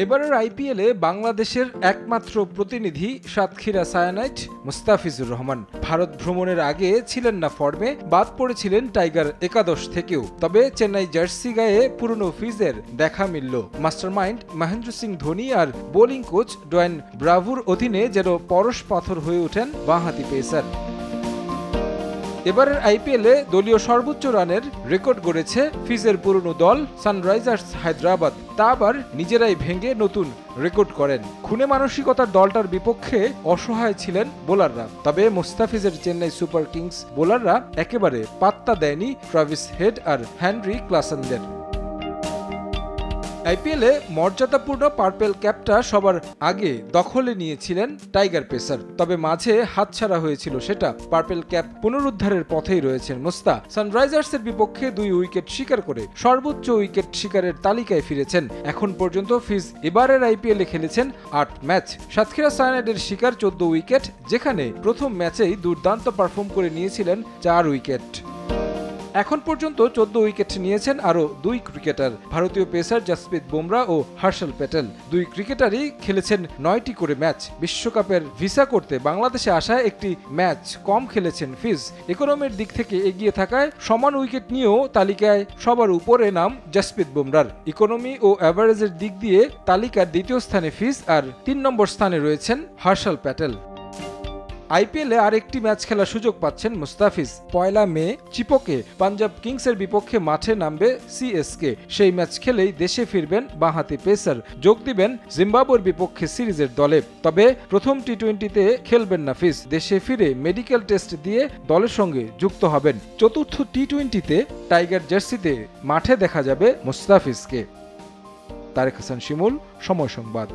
এবারের আইপিএলে বাংলাদেশের একমাত্র প্রতিনিধি সাতক্ষীরা সায়ানাইট মুস্তাফিজুর রহমান। ভারত ভ্রমণের আগে ছিলেন না ফর্মে, বাদ পড়েছিলেন টাইগার একাদশ থেকেও। তবে চেন্নাই জার্সি গায়ে পুরনো ফিজের দেখা মিলল। মাস্টারমাইন্ড মহেন্দ্র সিং ধোনি আর বোলিং কোচ ডোয়েন ব্রাভোর অধীনে যেন পরশ পাথর হয়ে ওঠেন বাঁহাতি পেসার। এবারের আইপিএলে দলীয় সর্বোচ্চ রানের রেকর্ড গড়েছে ফিজের পুরনো দল সানরাইজার্স হায়দ্রাবাদ। তা আবার নিজেরাই ভেঙে নতুন রেকর্ড করেন। খুনে মানসিকতার দলটার বিপক্ষে অসহায় ছিলেন বোলাররা। তবে মুস্তাফিজের চেন্নাই সুপার কিংস বোলাররা একেবারে পাত্তা দেয়নি ট্রাভিস হেড আর হেনরি ক্লাসেনদের। আইপিএলে মর্যাদাপূর্ণ পার্পেল ক্যাপটা সবার আগে দখলে নিয়েছিলেন টাইগার পেসার। তবে মাঝে হাতছাড়া হয়েছিল সেটা। পার্পেল ক্যাপ পুনরুদ্ধারের পথেই রয়েছেন মুস্তা। সানরাইজার্সের বিপক্ষে 2 উইকেট শিকার করে সর্বোচ্চ উইকেট শিকারের তালিকায় ফিরেছেন। এখন পর্যন্ত ফিজ এবারের আইপিএলে খেলেছেন 8 ম্যাচ। সাতক্ষীরা সায়ানাইটের শিকার 14 উইকেট, যেখানে প্রথম ম্যাচেই দুর্দান্ত পারফর্ম করে নিয়েছিলেন 4 উইকেট। এখন পর্যন্ত 14 উইকেট নিয়েছেন আরও 2 ক্রিকেটার, ভারতীয় পেসার জসপ্রীত বুমরা ও হর্ষল প্যাটেল। 2 ক্রিকেটারই খেলেছেন 9টি করে ম্যাচ। বিশ্বকাপের ভিসা করতে বাংলাদেশে আসা একটি ম্যাচ কম খেলেছেন ফিজ। ইকোনমির দিক থেকে এগিয়ে থাকায় সমান উইকেট নিয়েও তালিকায় সবার উপরে নাম জসপ্রীত বুমরার। ইকোনমি ও অ্যাভারেজের দিক দিয়ে তালিকার 2য় স্থানে ফিজ আর 3 নম্বর স্থানে রয়েছেন হর্ষল প্যাটেল। আইপিএলে আরেকটি ম্যাচ খেলার সুযোগ পাচ্ছেন মুস্তাফিজ। 1 মে চিপোকে পাঞ্জাব কিংসের বিপক্ষে মাঠে নামবে সিএসকে। সেই ম্যাচ খেলেই দেশে ফিরবেন বাঁহাতি পেসার। যোগ দিবেন জিম্বাবুয়ের বিপক্ষে সিরিজের দলে। তবে প্রথম টি-20তে খেলবেন না ফিজ। দেশে ফিরে মেডিকেল টেস্ট দিয়ে দলের সঙ্গে যুক্ত হবেন। চতুর্থ টি-20তে টাইগার জার্সিতে মাঠে দেখা যাবে মুস্তাফিজকে। তারেক হাসান শিমুল, সময় সংবাদ।